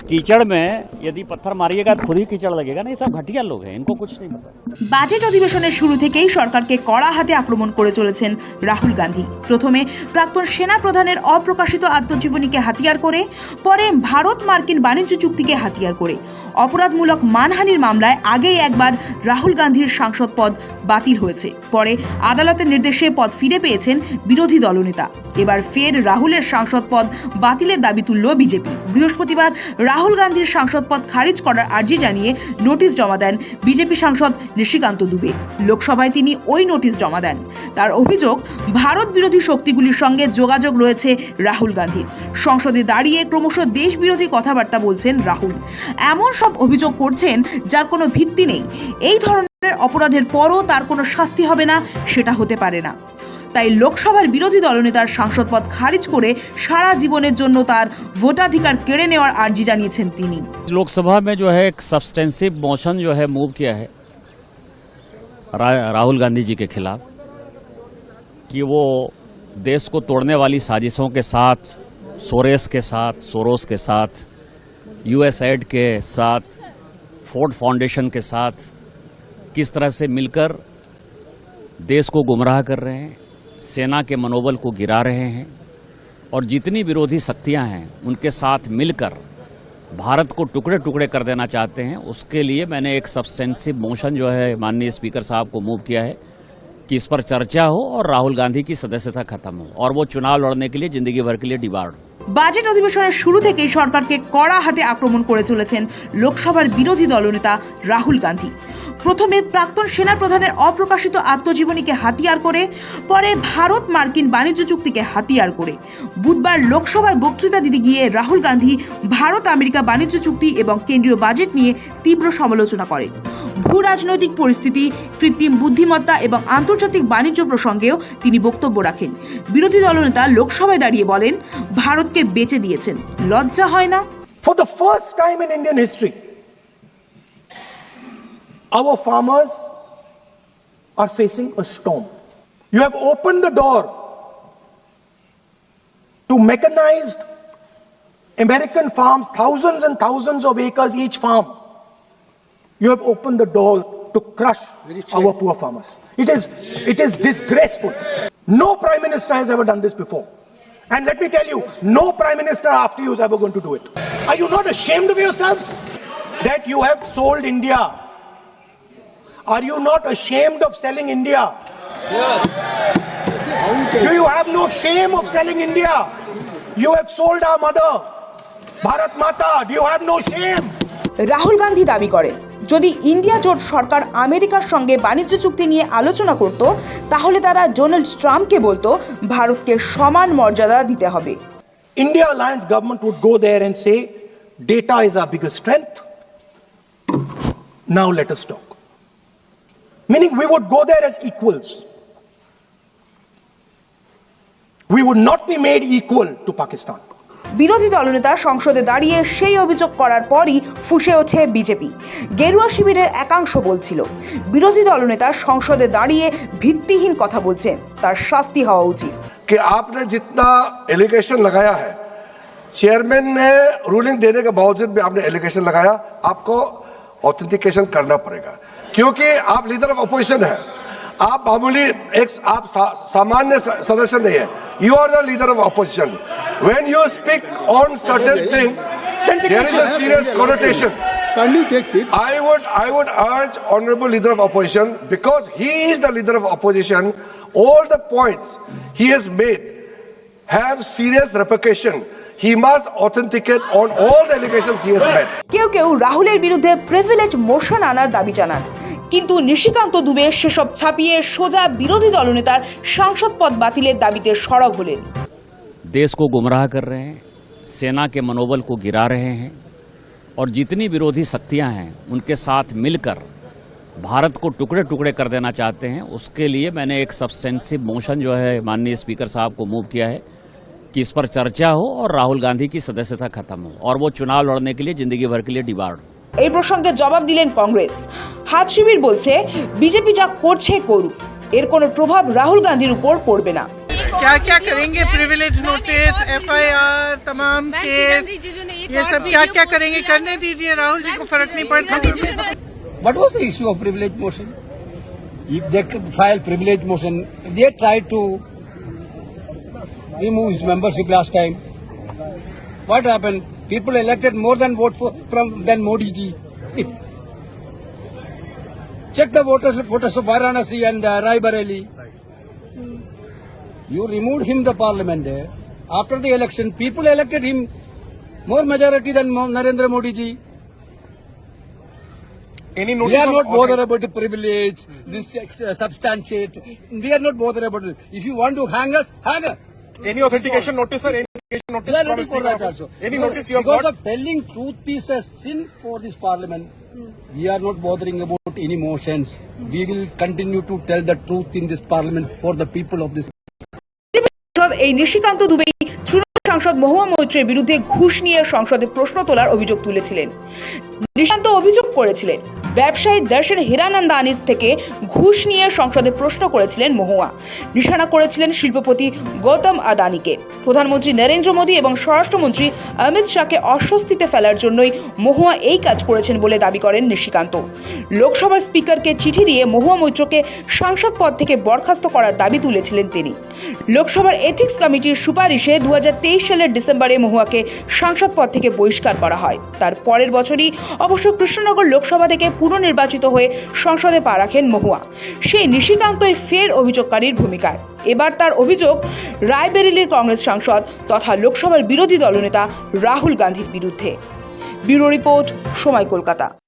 कीचड़ में यदि पत्थर मारिएगा तो खुद ही कीचड़ लगेगा ना। ये सब घटिया लोग हैं, इनको कुछ नहीं पता। বাজেট অধিবেশনের শুরু থেকেই সরকারকে কড়া হাতে আক্রমণ করে চলেছেন রাহুল গান্ধী। প্রথমে প্রাক্তন সেনা প্রধানের অপ্রকাশিত আত্মজীবনীকে হাতিয়ার করে, পরে ভারত মার্কিন বাণিজ্য চুক্তিকে হাতিয়ার করে অপরাধমূলক মানহানির মামলায় আগেই একবার রাহুল গান্ধীর সাংসদ পদ বাতিল হয়েছে। পরে আদালতের নির্দেশে পদ ফিরে পেয়েছেন বিরোধী দলনেতা। এবার ফের রাহুলের সাংসদ পদ বাতিলের দাবি তুলল বিজেপি। বৃহস্পতিবার রাহুল গান্ধীর সাংসদ পদ খারিজ করার আর্জি জানিয়ে নোটিশ জমা দেন বিজেপি সাংসদ নিশিকান্ত দুবে। লোকসভায় তিনি ওই নোটিশ জমা দেন। তার অভিযোগ, ভারত বিরোধী শক্তিগুলির সঙ্গে যোগাযোগ রয়েছে রাহুল গান্ধীর। সংসদে দাঁড়িয়ে ক্রমশ দেশ বিরোধী কথাবার্তা বলছেন রাহুল। এমন সব অভিযোগ করছেন যার কোনো ভিত্তি নেই। এই ধরনের অপরাধের পরও তার কোনো শাস্তি হবে না, সেটা হতে পারে না। তাই লোকসভার বিরোধী দলনেতার সাংসদ পদ খারিজ করে সারা জীবনের জন্য তার ভোটাধিকার কেড়ে নেওয়ার আর্জি জানিয়েছেন তিনি। लोकसभा में जो है एक सब्सटेंसिव मोशन जो है मूव किया है राहुल गांधी जी के खिलाफ कि वो देश को तोड़ने वाली साजिशों के साथ, सोरोस के साथ, यूएसएड के साथ, फोर्ड फाउंडेशन के साथ किस तरह से मिलकर देश को गुमराह कर रहे हैं, सेना के मनोबल को गिरा रहे हैं और जितनी विरोधी शक्तियां हैं उनके साथ मिलकर भारत को टुकड़े टुकड़े कर देना चाहते हैं। उसके लिए मैंने एक सब्सटेंसिव मोशन जो है माननीय स्पीकर साहब को मूव किया है कि इस पर चर्चा हो और राहुल गांधी की सदस्यता खत्म हो और वो चुनाव लड़ने के लिए जिंदगी भर के लिए डिबार्ड हो। বাজেট অধিবেশনের শুরু থেকেই সরকারকে কড়া হাতে আক্রমণ করে চলেছেন লোকসভার বিরোধী দলনেতা রাহুল গান্ধী। প্রথমে প্রাক্তন সেনা প্রধানের অপ্রকাশিত আত্মজীবনীকে হাতিয়ার করে, পরে ভারত মার্কিন বাণিজ্য চুক্তিকে হাতিয়ার করে বুধবার লোকসভায় বক্তৃতা দিতে গিয়ে রাহুল গান্ধী ভারত আমেরিকা বাণিজ্য চুক্তি এবং কেন্দ্রীয় বাজেট নিয়ে তীব্র সমালোচনা করেন। ভূ রাজনৈতিক পরিস্থিতি, কৃত্রিম বুদ্ধিমত্তা এবং আন্তর্জাতিক বাণিজ্য প্রসঙ্গেও তিনি বক্তব্য রাখেন। বিরোধী দলনেতা লোকসভায় দাঁড়িয়ে বলেন, ভারতকে বেচে দিয়েছেন, লজ্জা হয় না? For the first time in Indian history, our farmers are facing a storm. You have opened the door to mechanized American farms, thousands and thousands of acres each farm. You have opened the door to crush our poor farmers. It is disgraceful. No prime minister has ever done this before. And let me tell you, no prime minister after you is ever going to do it. Are you not ashamed of yourselves that you have sold India? Are you not ashamed of selling India? Do you have no shame of selling India? You have sold our mother, Bharat Mata. Do you have no shame? Rahul Gandhi দাবি করেন, যদি India জোট সরকার আমেরিকার সঙ্গে বাণিজ্য চুক্তি নিয়ে আলোচনা করত, তাহলে তারা ডোনাল্ড ট্রাম্পকে বলতো ভারতকে সমান মর্যাদা দিতে হবে। India Alliance government would go there and say, data is our biggest strength. Now let us talk. Meaning we would go there as equals. We would not be made equal to Pakistan. বিরোধী দলনেতা সংসদে দাঁড়িয়ে সেই অভিযোগ করার পরই ফুঁসে ওঠে BJP. গেরুয়া শিবিরের একাংশ বলছিল, বিরোধী দলনেতা সংসদে দাঁড়িয়ে ভিত্তিহীন কথা বলছেন, তার শাস্তি হওয়া উচিত। कि आपने जितना एलिगेशन लगाया है, चेयरमैन ने रूलिंग देने के बावजूद भी आपने एलिगेशन लगाया, आपको ऑथेंटिकेशन करना पड़ेगा क्योंकि आप लीडर ऑफ अपोजिशन है। आप मामूली आप सामान्य सदस्य नहीं है, you are the leader of opposition. When you speak on certain thing there is a serious connotation. I would urge honorable leader of opposition, because he is the leader of opposition, all the points he has made have serious repercussion. He must authenticate on all the allegations he has made. কেউ কেউ রাহুলের বিরুদ্ধে privilege motion আনার দাবি জানান, কিন্তু নিশিকান্ত দুবে সেসব ছাপিয়ে সোজা বিরোধী দলনেতার সাংসদ পদ বাতিলের দাবিতে সরব হলেন। देश को गुमराह कर रहे हैं, सेना के मनोबल को गिरा रहे हैं और जितनी विरोधी शक्तियां हैं उनके साथ मिलकर भारत को टुकड़े टुकड़े कर देना चाहते हैं। उसके लिए मैंने एक सब्सटेंसिव मोशन जो है माननीय स्पीकर साहब को मूव किया है कि इस पर चर्चा हो और राहुल गांधी की सदस्यता खत्म हो और वो चुनाव लड़ने के लिए जिंदगी भर के लिए डिबार्ड हो। এই প্রসঙ্গে জবাব দিলেন কংগ্রেস। হাত শিবির বলছে, বিজেপি যা করছে করুক, এর কোনো প্রভাব রাহুল গান্ধীর উপর পড়বে না। क्या क्या करेंगे? प्रिविलेज नोटिस, एफआईआर, तमाम केस, ये सब क्या क्या करेंगे? करने दीजिए, राहुल जी को फर्क नहीं पड़ता। What was the issue of privilege motion? If they filed privilege motion, if they tried to remove his membership last time, what happened? People elected more than than Modi ji. Check the voters of Varanasi and Rai Bareli. You removed him the parliament there. After the election, people elected him more majority than Narendra Modi ji. Any We notice are of not bothered about the privilege, this substantiate. We are not bothered about it. If you want to hang us, hang us. any authentication notice, sir? Any authentication notice We are from ready the for Speaker that of- also. Any No, notice you have because got? of telling truth is a sin for this parliament. We are not bothering about any motions. We will continue to tell the truth in this parliament for the people of this. এই নিশিকান্ত দুবে তৃণমূল সাংসদ মহুয়া মৈত্রের বিরুদ্ধে ঘুষ নিয়ে সংসদে প্রশ্ন তোলার অভিযোগ তুলেছিলেন। নিশিকান্ত অভিযোগ করেছিলেন ব্যবসায়ী দর্শন হিরানন্দানির থেকে ঘুষ নিয়ে সংসদে প্রশ্ন করেছিলেন মহুয়া। নিশানা করেছিলেন শিল্পপতি গৌতম আদানিকে। প্রধানমন্ত্রী নরেন্দ্র মোদী এবং স্বরাষ্ট্রমন্ত্রী অমিত শাহকে অস্বস্তিতে ফেলার জন্যই মহুয়া এই কাজ করেছেন বলে দাবি করেন নিশিকান্ত। লোকসভার স্পিকারকে চিঠি দিয়ে মহুয়া মৈত্রকে সাংসদ পদ থেকে বরখাস্ত করার দাবি তুলেছিলেন তিনি। লোকসভার এথিক্স কমিটির সুপারিশে 2023 সালের ডিসেম্বরে মহুয়াকে সাংসদ পদ থেকে বহিষ্কার করা হয়। তার পরের বছরই অবশ্য কৃষ্ণনগর লোকসভা থেকে পুনর্নির্বাচিত হয়ে সংসদে পা রাখেন মহুয়া। সেই নিশিকান্তই ফের অভিযোগকারীর ভূমিকায়। এবার তার অভিযোগ রায়বেরেলির কংগ্রেস সাংসদ তথা লোকসভার বিরোধী দলনেতা রাহুল গান্ধীর বিরুদ্ধে। ব্যুরো রিপোর্ট, সময়, কলকাতা।